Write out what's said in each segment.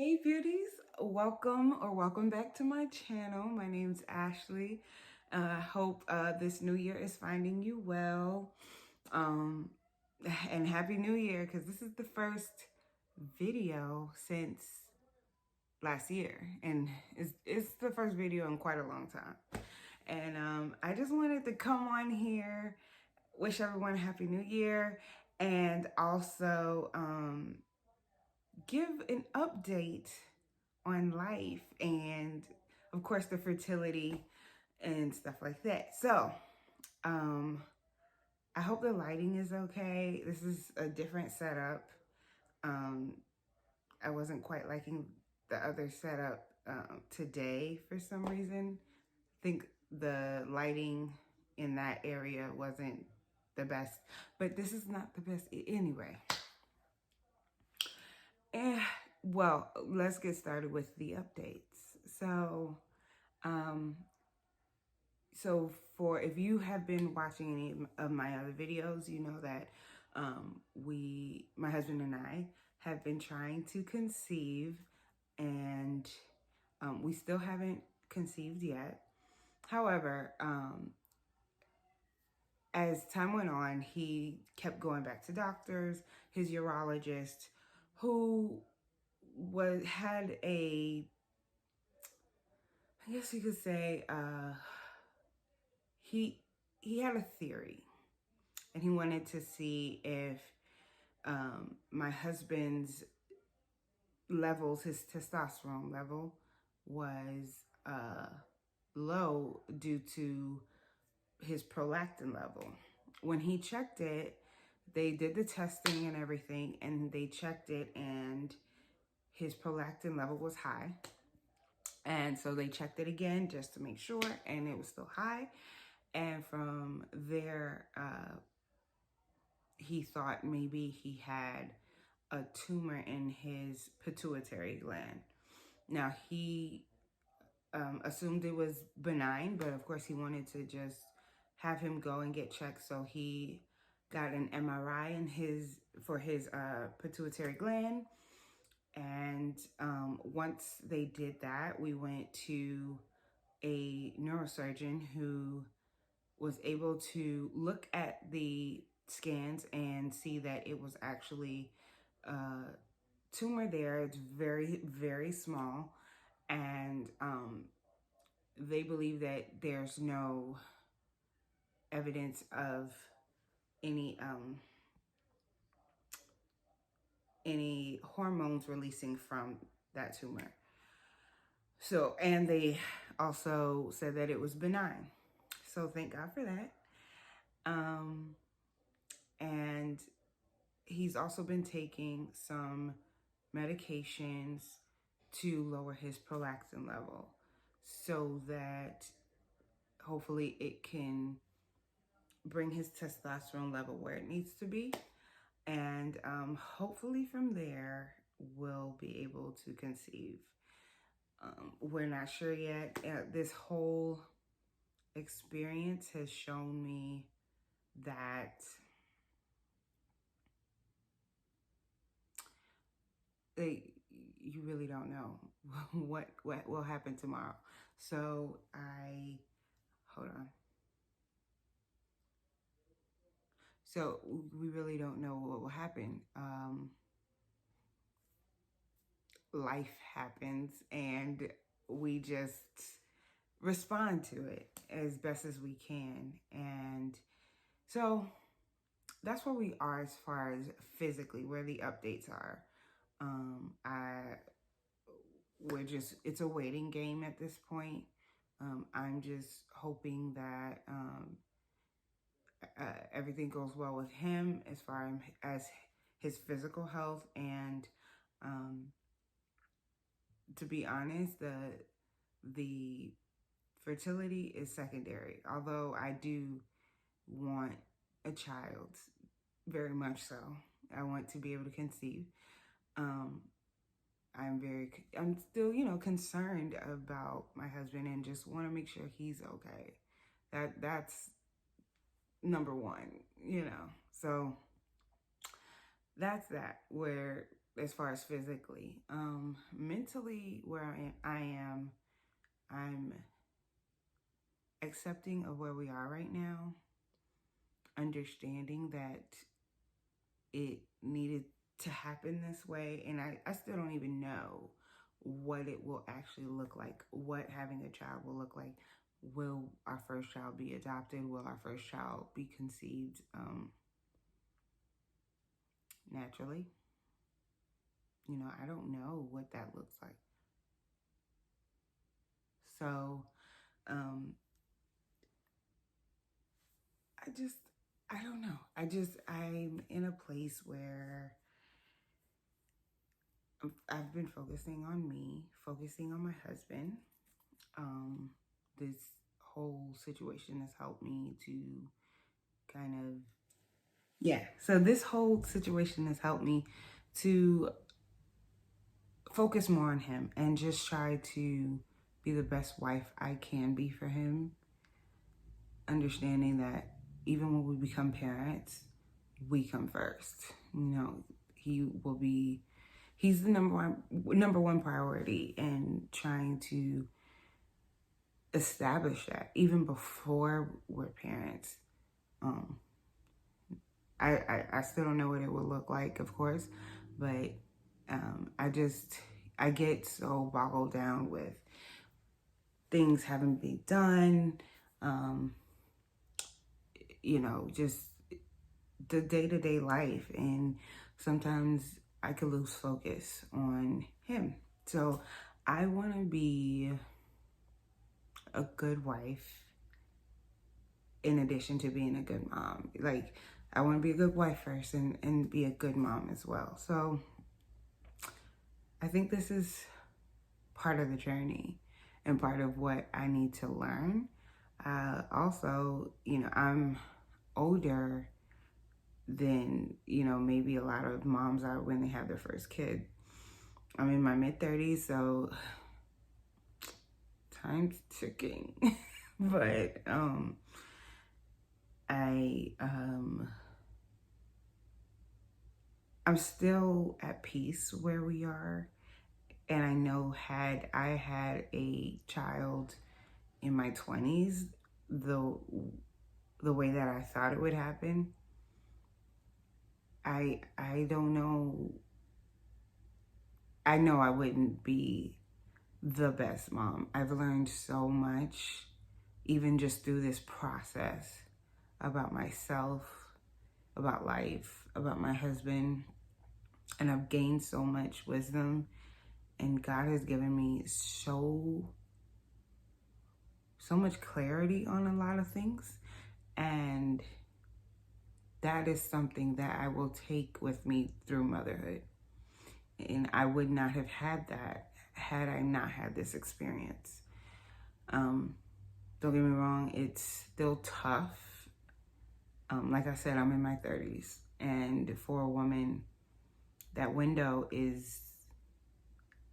Hey beauties, welcome back to my channel. My name's Ashley. I hope this new year is finding you well. Um, and Happy New Year, because this is the first video since last year. And it's the first video in quite a long time. And I just wanted to come on here, wish everyone a Happy New Year, and also give an update on life and of course the fertility and stuff like that. So I hope the lighting is okay. This is a different setup. um I wasn't quite liking the other setup today for some reason. I think the lighting in that area wasn't the best, but this is not the best anyway. Eh, well, let's get started with the updates. Um, so for if you have been watching any of my other videos, you know that my husband and I, have been trying to conceive, and we still haven't conceived yet. However, as time went on, he kept going back to doctors, his urologist, who had a, I guess you could say, he had a theory, and he wanted to see if my husband's levels, his testosterone level, was low due to his prolactin level. When he checked it, they did the testing and everything, and they checked it, and his prolactin level was high. And so they checked it again just to make sure, and it was still high. And from there, he thought maybe he had a tumor in his pituitary gland. Now, he assumed it was benign, but of course he wanted to just have him go and get checked. So he got an MRI for his pituitary gland. And once they did that, we went to a neurosurgeon who was able to look at the scans and see that it was actually a tumor there. It's very, very small. And they believe that there's no evidence of any hormones releasing from that tumor. So, and they also said that it was benign. So thank God for that. And he's also been taking some medications to lower his prolactin level so that hopefully it can bring his testosterone level where it needs to be. And hopefully from there, we'll be able to conceive. We're not sure yet. This whole experience has shown me that you really don't know what will happen tomorrow. So hold on. So we really don't know what will happen. Life happens, and we just respond to it as best as we can. And so that's where we are as far as physically, where the updates are. It's a waiting game at this point. I'm just hoping that everything goes well with him as far as his physical health. And to be honest, the fertility is secondary, although I do want a child, very much so. I want to be able to conceive. I'm still, concerned about my husband, and just want to make sure he's okay. That's number one. So that's that, where as far as physically. Mentally, where I am, I'm accepting of where we are right now, understanding that it needed to happen this way. And I still don't even know what it will actually look like, what having a child will look like. Will our first child be adopted? Will our first child be conceived naturally? You know, I don't know what that looks like. So, um, I just, I don't know. I'm in a place where I've been focusing on me, focusing on my husband. This whole situation has helped me to kind of, yeah. So this whole situation has helped me to focus more on him and just try to be the best wife I can be for him. Understanding that even when we become parents, we come first. You know, he's the number one priority, and trying to establish that even before we're parents. Um, I still don't know what it would look like, of course, but I get so boggled down with things having to be done, um, you know, just the day-to-day life, and sometimes I could lose focus on him. So I want to be a good wife in addition to being a good mom. Like, I want to be a good wife first and be a good mom as well. So I think this is part of the journey and part of what I need to learn. Also, you know, I'm older than, you know, maybe a lot of moms are when they have their first kid. I'm in my mid-30s, so time's ticking. But I'm still at peace where we are. And I know had I had a child in my 20s, the way that I thought it would happen, I don't know. I know I wouldn't be the best mom. I've learned so much, even just through this process, about myself, about life, about my husband, and I've gained so much wisdom, and God has given me so much clarity on a lot of things, and that is something that I will take with me through motherhood. And I would not have had that had I not had this experience. Don't get me wrong, it's still tough. Like I said, I'm in my 30s, and for a woman, that window is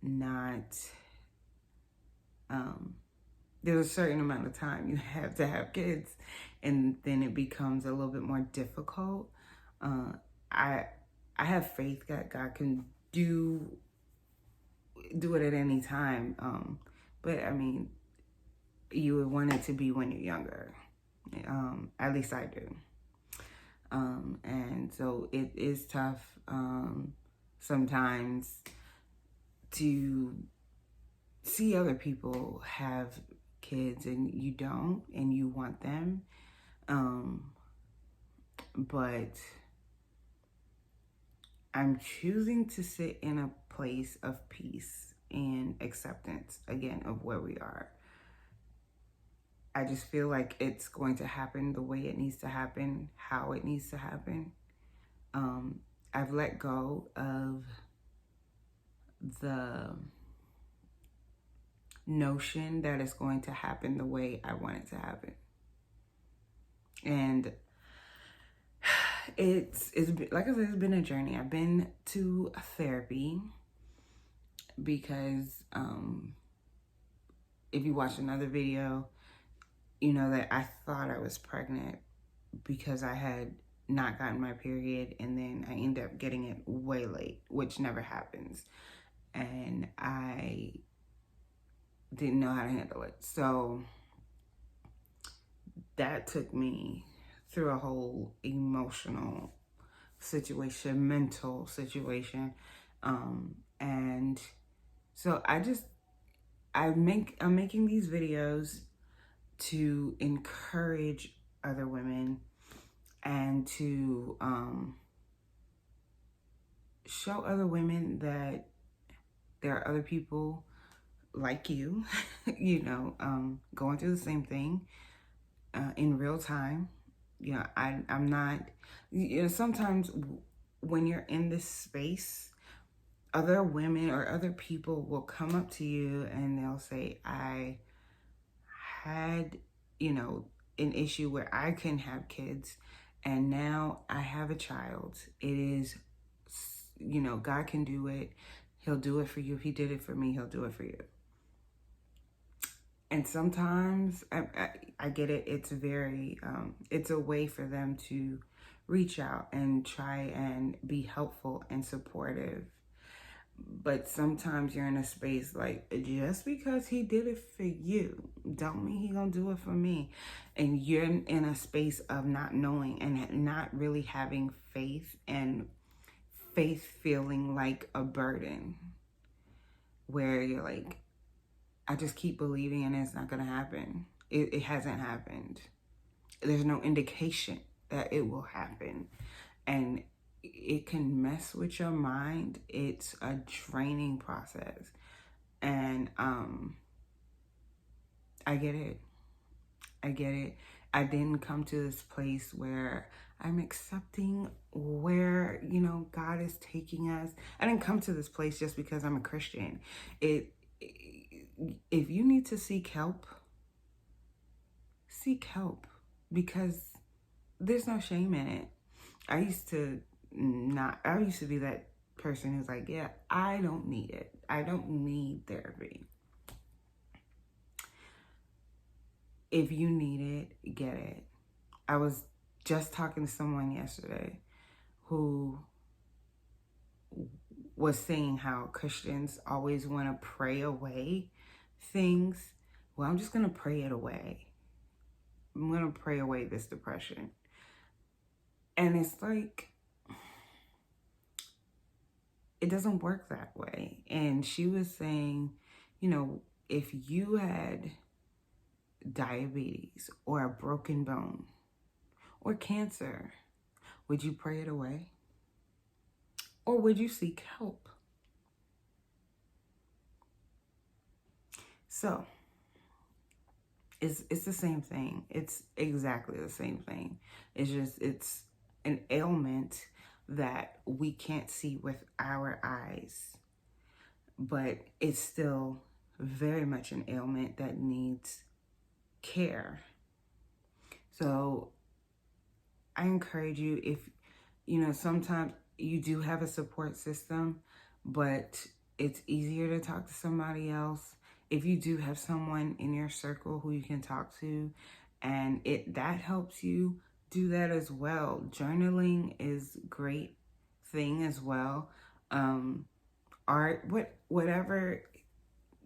not, there's a certain amount of time you have to have kids, and then it becomes a little bit more difficult. I have faith that God can do it at any time. But I mean, you would want it to be when you're younger. At least I do. And so it is tough sometimes to see other people have kids and you don't, and you want them. But I'm choosing to sit in a place of peace and acceptance, again, of where we are. I just feel like it's going to happen the way it needs to happen, how it needs to happen. I've let go of the notion that it's going to happen the way I want it to happen. And it's like I said, it's been a journey. I've been to therapy because if you watch another video, you know that I thought I was pregnant because I had not gotten my period, and then I end up getting it way late, which never happens. And I didn't know how to handle it. So that took me through a whole emotional situation, mental situation. And so I'm making these videos to encourage other women and to show other women that there are other people like you, going through the same thing in real time. I'm not, sometimes when you're in this space, other women or other people will come up to you and they'll say, I had, an issue where I couldn't have kids, and now I have a child. It is, God can do it. He'll do it for you. If he did it for me, he'll do it for you. And sometimes I get it. It's very, it's a way for them to reach out and try and be helpful and supportive. But sometimes you're in a space like, just because he did it for you, don't mean he gonna do it for me. And you're in a space of not knowing and not really having faith, and faith feeling like a burden, where you're like, I just keep believing and it's not gonna happen. It hasn't happened. There's no indication that it will happen. And it can mess with your mind. It's a draining process. And I get it. I didn't come to this place where I'm accepting where, God is taking us. I didn't come to this place just because I'm a Christian. If you need to seek help, because there's no shame in it. I used to be that person who's like, yeah, I don't need it. I don't need therapy. If you need it, get it. I was just talking to someone yesterday who was saying how Christians always want to pray away things. Well, I'm just going to pray it away. I'm going to pray away this depression. And it's like, it doesn't work that way. And she was saying, if you had diabetes or a broken bone or cancer, would you pray it away? Or would you seek help? So it's the same thing. It's exactly the same thing. It's an ailment that we can't see with our eyes, but it's still very much an ailment that needs care. So I encourage you, if, sometimes you do have a support system, but it's easier to talk to somebody else. If you do have someone in your circle who you can talk to, and that helps you, do that as well. Journaling is a great thing as well. Art, whatever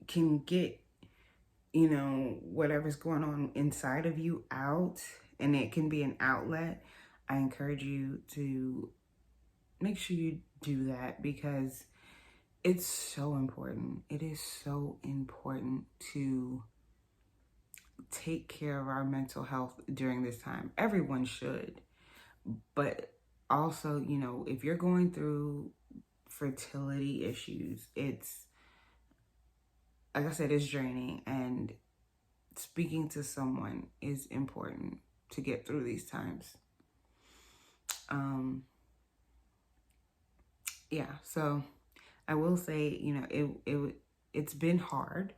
can get, whatever's going on inside of you out, and it can be an outlet. I encourage you to make sure you do that, because it's so important. It is so important to take care of our mental health during this time. Everyone should. But also, if you're going through fertility issues, it's, like I said, it's draining, and speaking to someone is important to get through these times. Yeah, so I will say, it's been hard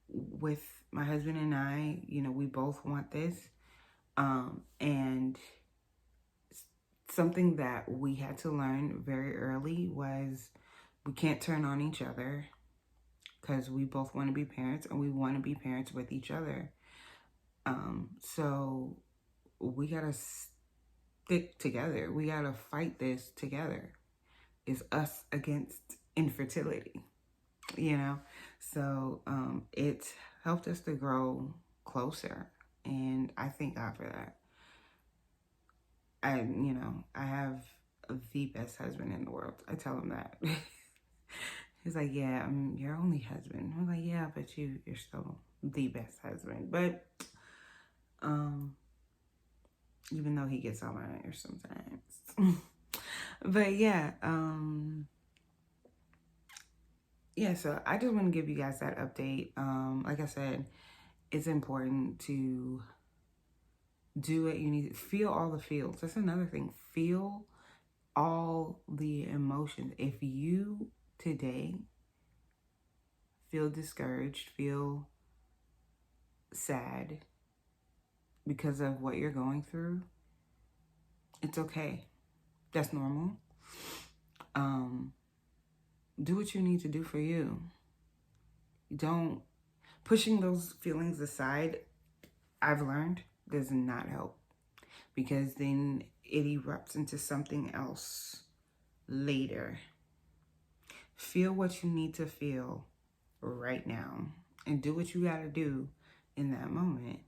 with my husband and I. We both want this. And something that we had to learn very early was we can't turn on each other, because we both want to be parents, and we want to be parents with each other. So we got to thick together. We got to fight this together. It's us against infertility, you know? So it's helped us to grow closer. And I thank God for that. I have the best husband in the world. I tell him that. He's like, yeah, I'm your only husband. I'm like, yeah, but you're still the best husband. But even though he gets on my nerves sometimes. But yeah, so I just want to give you guys that update. Like I said, it's important to do what you need. Feel all the feels. That's another thing. Feel all the emotions. If you today feel discouraged, feel sad because of what you're going through, it's okay. That's normal. Do what you need to do for you. Don't pushing those feelings aside, I've learned, does not help, because then it erupts into something else later. Feel what you need to feel right now and do what you got to do in that moment.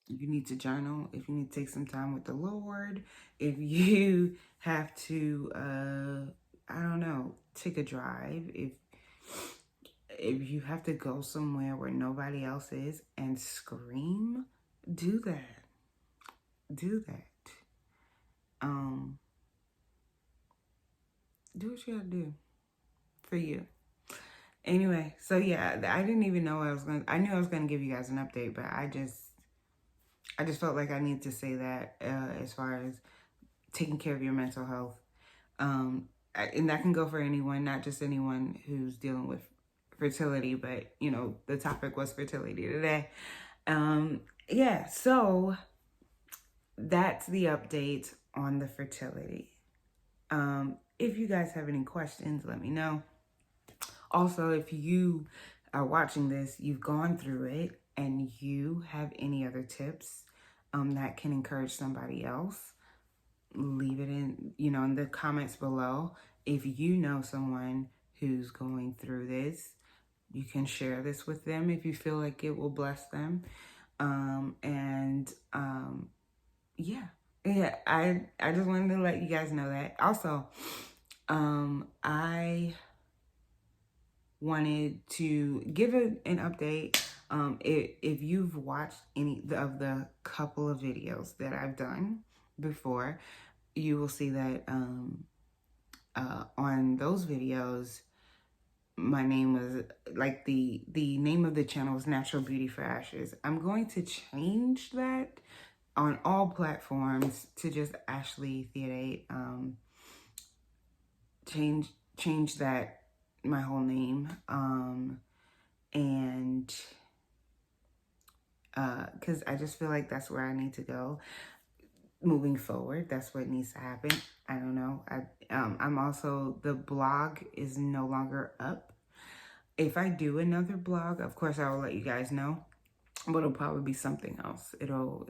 You need to journal, if you need to take some time with the Lord, if you have to, I don't know, take a drive, if you have to go somewhere where nobody else is and scream, do that. Do that. Do what you gotta do for you. Anyway, so yeah, I didn't even know I knew I was gonna give you guys an update, but I just felt like I need to say that as far as taking care of your mental health. And that can go for anyone, not just anyone who's dealing with fertility, but the topic was fertility today. Yeah, so that's the update on the fertility. If you guys have any questions, let me know. Also, if you are watching this, you've gone through it, and you have any other tips that can encourage somebody else, leave it in the comments below. If you know someone who's going through this, you can share this with them if you feel like it will bless them. Yeah, I just wanted to let you guys know that. Also, I wanted to give an update. If you've watched any of the couple of videos that I've done before, you will see that on those videos, my name was like the name of the channel was Natural Beauty for Ashes. I'm going to change that on all platforms to just Ashley Theodate. Change that, my whole name, and because I just feel like that's where I need to go moving forward. That's what needs to happen. I don't know. I'm also, the blog is no longer up. If I do another blog, of course I will let you guys know, but it'll probably be something else. It'll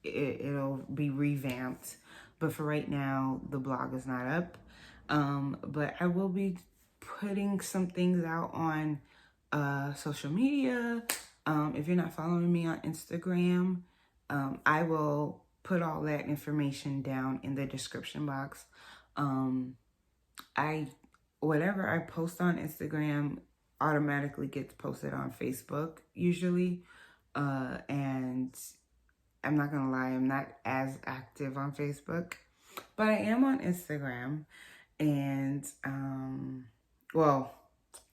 be revamped, but for right now the blog is not up. But I will be putting some things out on social media. If you're not following me on Instagram, I will put all that information down in the description box. Whatever I post on Instagram automatically gets posted on Facebook usually. And I'm not gonna lie, I'm not as active on Facebook, but I am on Instagram. And well,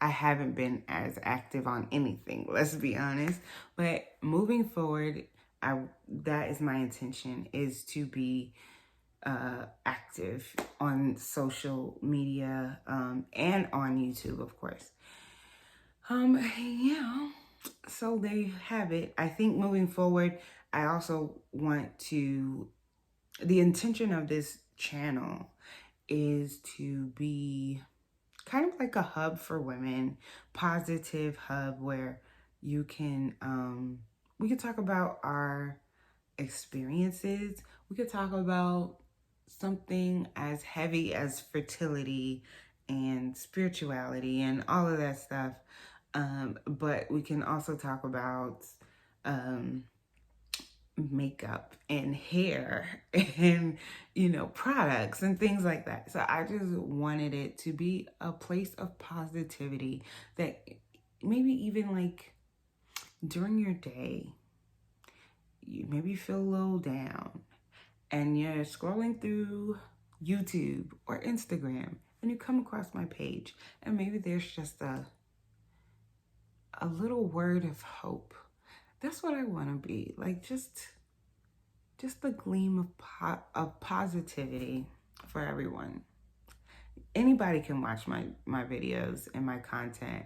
I haven't been as active on anything, let's be honest. But moving forward, that is my intention, is to be active on social media and on YouTube, of course. Yeah, so there you have it. I think moving forward, I also want to, the intention of this channel is to be kind of like a hub for women, positive hub where you can, we can talk about our experiences. We could talk about something as heavy as fertility and spirituality and all of that stuff. But we can also talk about makeup and hair and, products and things like that. So I just wanted it to be a place of positivity that maybe even like during your day, you maybe feel a little down and you're scrolling through YouTube or Instagram and you come across my page and maybe there's just a little word of hope. That's what I want to be, like just a gleam of positivity for everyone. Anybody can watch my videos and my content,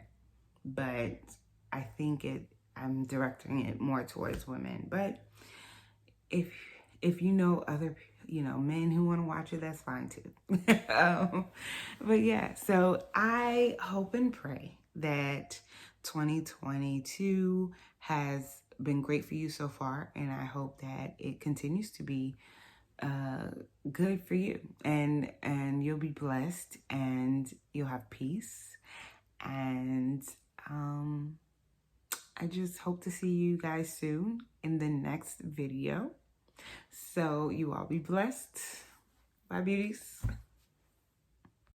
but I think I'm directing it more towards women. But if you know other men who want to watch it, that's fine too. But yeah, so I hope and pray that 2022 has been great for you so far, and I hope that it continues to be good for you, and you'll be blessed and you'll have peace, and I just hope to see you guys soon in the next video. So you all be blessed. Bye, beauties.